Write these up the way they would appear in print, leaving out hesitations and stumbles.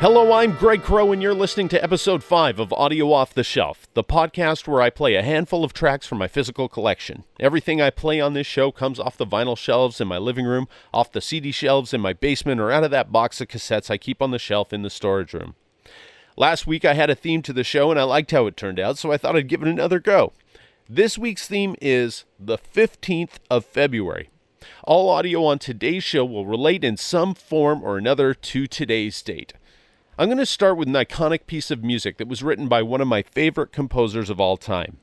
Hello, I'm Greg Crow, and you're listening to Episode 5 of Audio Off the Shelf, the podcast where I play a handful of tracks from my physical collection. Everything I play on this show comes off the vinyl shelves in my living room, off the CD shelves in my basement, or out of that box of cassettes I keep on the shelf in the storage room. Last week I had a theme to the show, and I liked how it turned out, so I thought I'd give it another go. This week's theme is the 15th of February. All audio on today's show will relate in some form or another to today's date. I'm going to start with an iconic piece of music that was written by one of my favorite composers of all time.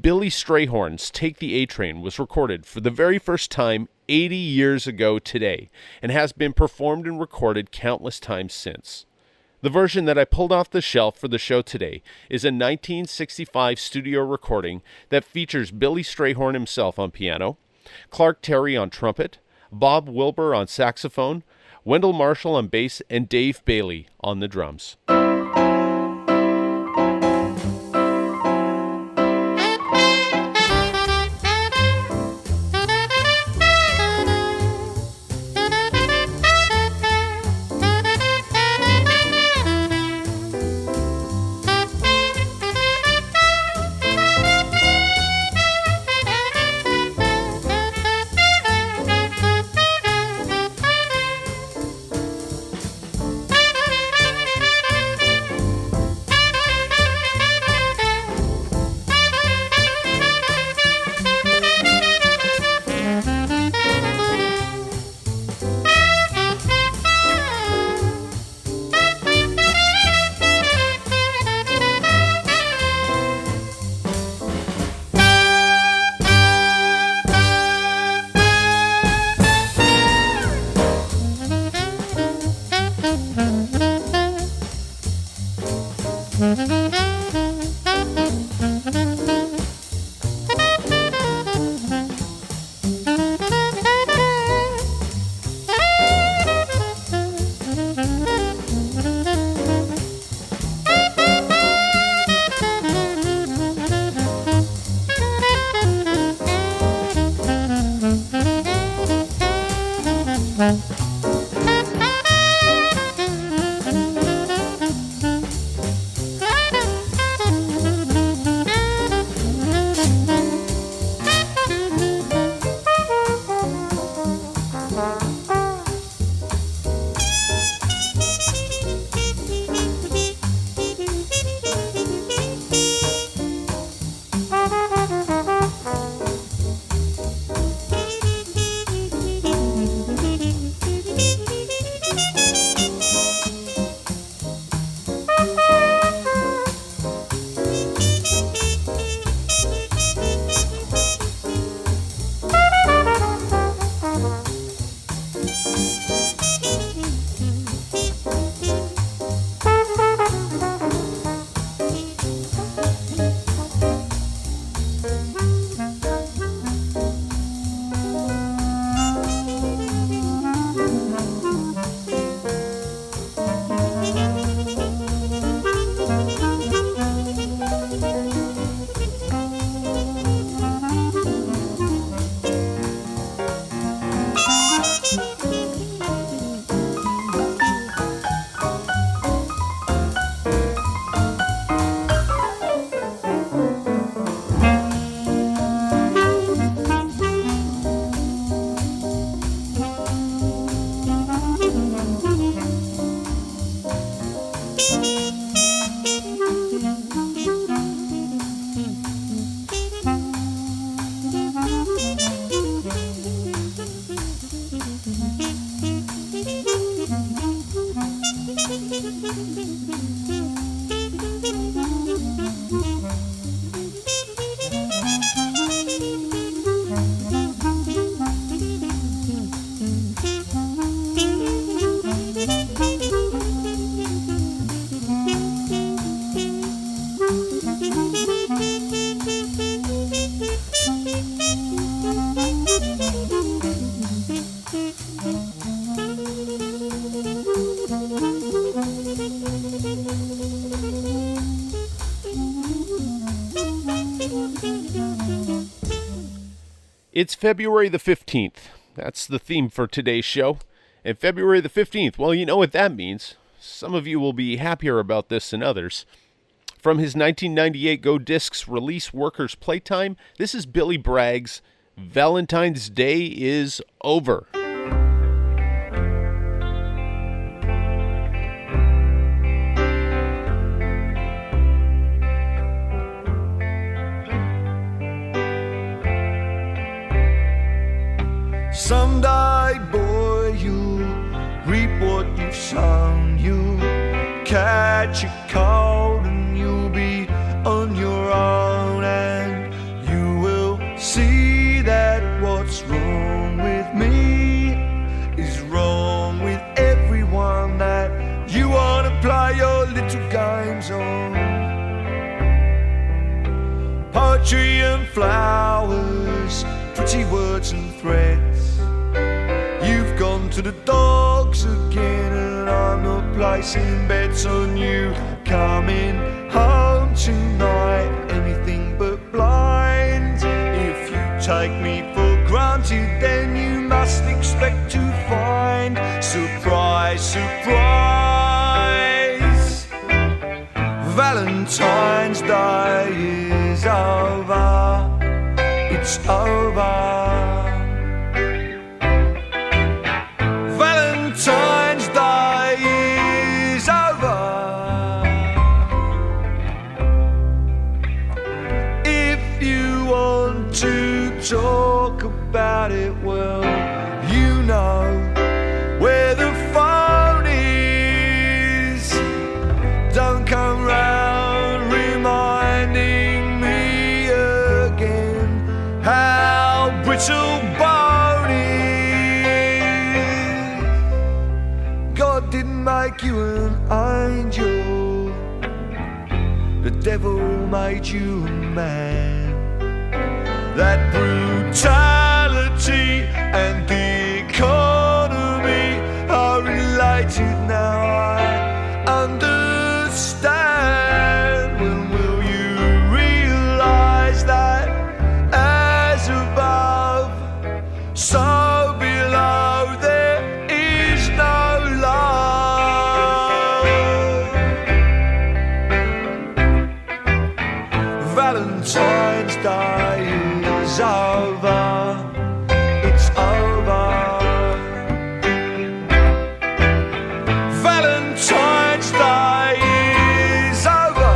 Billy Strayhorn's Take the A-Train was recorded for the very first time 80 years ago today and has been performed and recorded countless times since. The version that I pulled off the shelf for the show today is a 1965 studio recording that features Billy Strayhorn himself on piano, Clark Terry on trumpet, Bob Wilbur on saxophone, Wendell Marshall on bass, and Dave Bailey on the drums. It's February the 15th. That's the theme for today's show. And February the 15th, well, you know what that means. Some of you will be happier about this than others. From his 1998 Go Discs release Workers' Playtime, this is Billy Bragg's Valentine's Day is Over. Someday, boy, you'll reap what you've sown. You'll catch a cold and you'll be on your own, and you will see that what's wrong with me is wrong with everyone that you want to play your little games on. Poetry and flowers, pretty words and threads. You've gone to the dogs again, and I'm not placing bets on you coming home tonight. Anything but blind. If you take me for granted, then you must expect to find surprise, surprise. Valentine's Day is over. It's over. Valentine's Day is over. If you want to talk about it, well, you know where the phone is. Don't come round reminding me again how brittle bone is. God didn't make you an angel, the devil made you a man. That brutality and the economy are related now, I understand. When will you realize that as above, so below there is no love? Valentine's Day is over. It's over. Valentine's Day is over.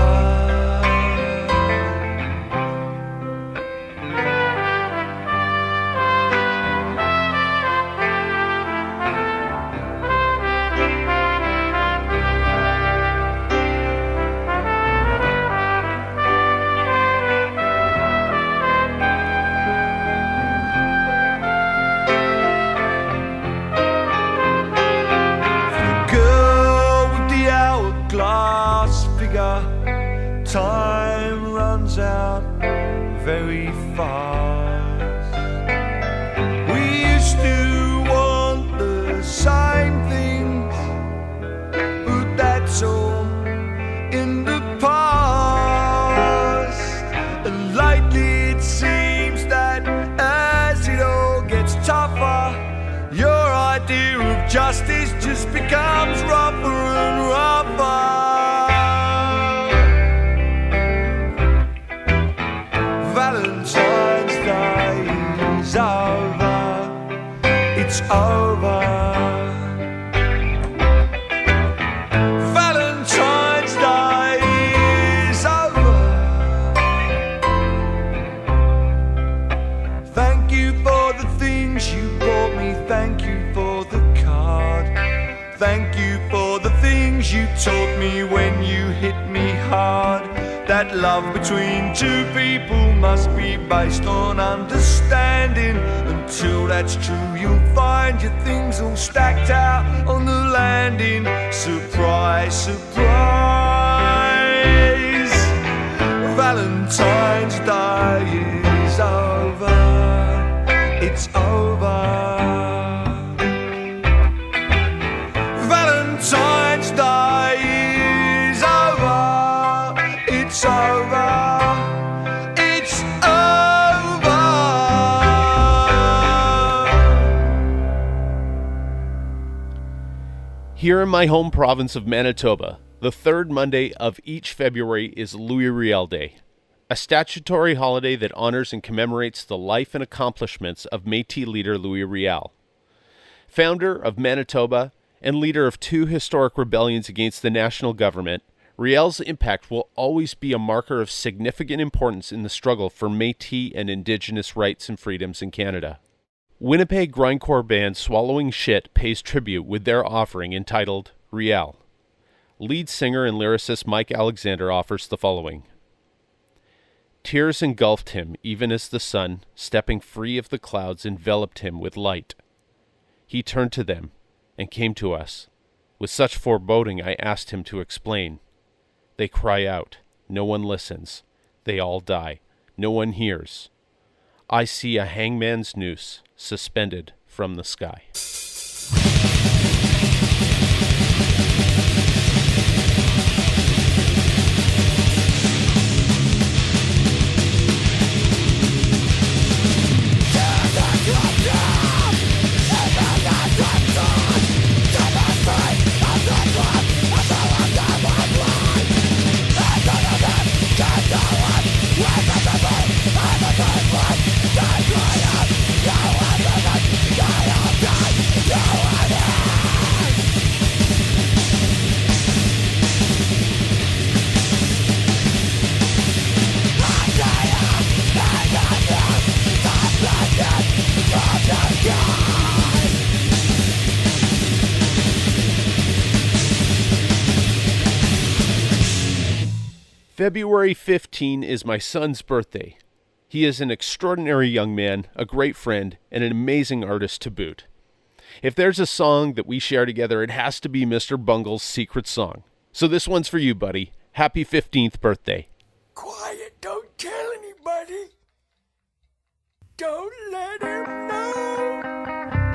The girl with the hourglass figure, time runs out very fast. We used to want the same things, but that's all in the past. And lately it seems that as it all gets tougher, your idea of justice just becomes rougher and rougher. Valentine's Day is over. It's over. Valentine's Day is over. Thank you for the things you bought me. Thank you for the card. Thank you for the things you taught me when you hit me hard. That love between two people must be based on understanding. Until that's true, you'll find your things all stacked out on the landing. Surprise, surprise. Valentine's Day is over. It's over. Valentine's Day is over. It's over. It's over. Here in my home province of Manitoba, the third Monday of each February is Louis Riel Day, a statutory holiday that honors and commemorates the life and accomplishments of Métis leader Louis Riel. Founder of Manitoba and leader of 2 historic rebellions against the national government, Riel's impact will always be a marker of significant importance in the struggle for Métis and Indigenous rights and freedoms in Canada. Winnipeg grindcore band Swallowing Shit pays tribute with their offering entitled Riel. Lead singer and lyricist Mike Alexander offers the following. Tears engulfed him even as the sun, stepping free of the clouds, enveloped him with light. He turned to them and came to us. With such foreboding I asked him to explain. They cry out. No one listens. They all die. No one hears. I see a hangman's noose suspended from the sky. February 15 is my son's birthday. He is an extraordinary young man, a great friend, and an amazing artist to boot. If there's a song that we share together, it has to be Mr. Bungle's secret song. So this one's for you, buddy. Happy 15th birthday. Quiet, don't tell anybody. Don't let him know.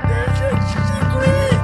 There's a secret.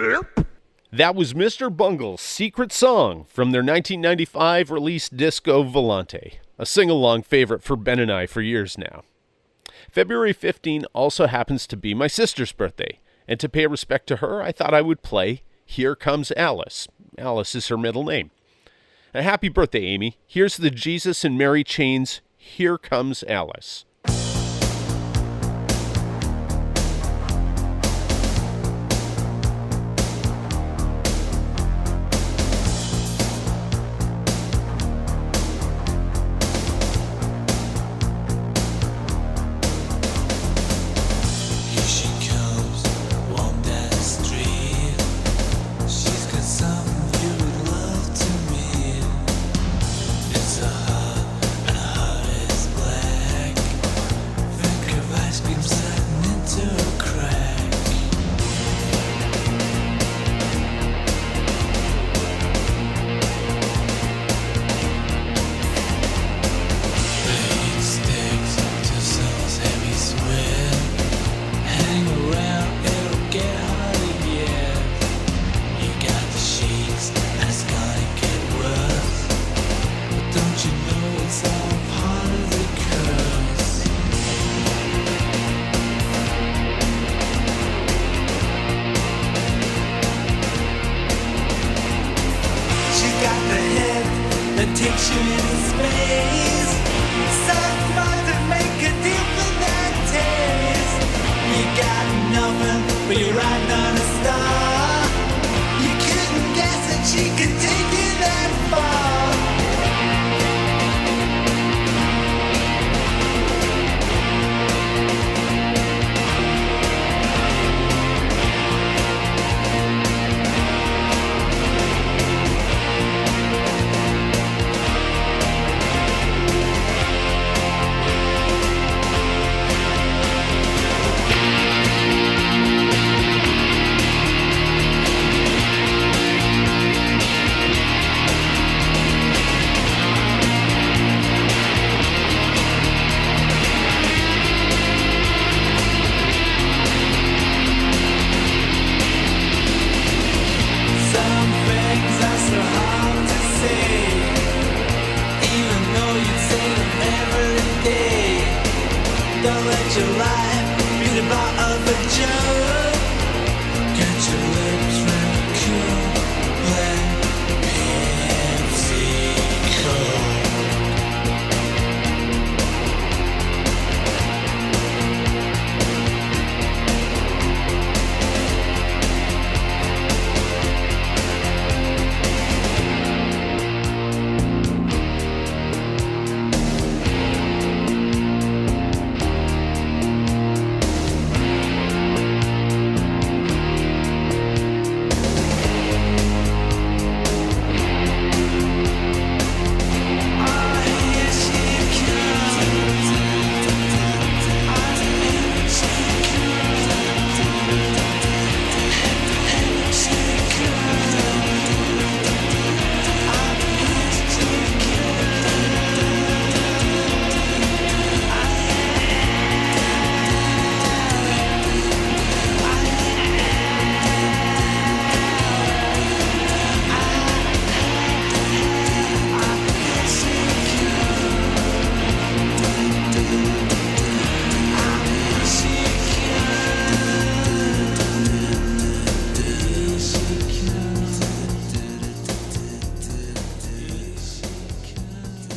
flip. That was Mr. Bungle's Secret Song from their 1995 release disco Volante, a sing-along favorite for Ben and I for years now. February 15 also happens to be my sister's birthday, and to pay respect to her, I thought I would play Here Comes Alice. Alice is her middle name. A happy birthday, Amy. Here's the Jesus and Mary Chain's Here Comes Alice.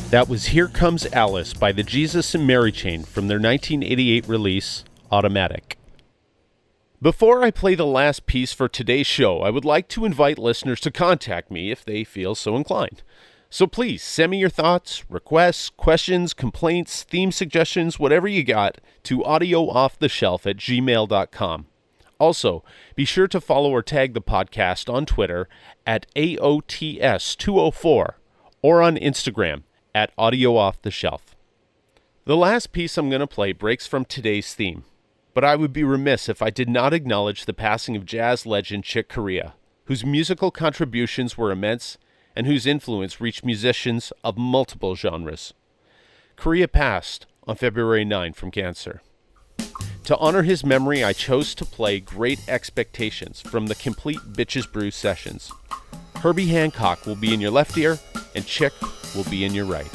That was Here Comes Alice by the Jesus and Mary Chain from their 1988 release, Automatic. Before I play the last piece for today's show, I would like to invite listeners to contact me if they feel so inclined. So please send me your thoughts, requests, questions, complaints, theme suggestions, whatever you got, to audioofftheshelf@gmail.com. Also, be sure to follow or tag the podcast on Twitter at AOTS204 or on Instagram at AudioOffTheShelf. The last piece I'm going to play breaks from today's theme, but I would be remiss if I did not acknowledge the passing of jazz legend Chick Corea, whose musical contributions were immense and whose influence reached musicians of multiple genres. Corea passed on February 9 from cancer. To honor his memory, I chose to play Great Expectations from the Complete Bitches Brew sessions. Herbie Hancock will be in your left ear, and Chick will be in your right.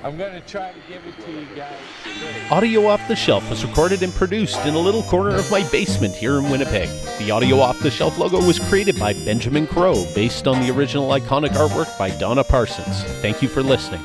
I'm going to try to give it to you guys straight. Audio Off the Shelf was recorded and produced in a little corner of my basement here in Winnipeg. The Audio Off the Shelf logo was created by Benjamin Crow, based on the original iconic artwork by Donna Parsons. Thank you for listening.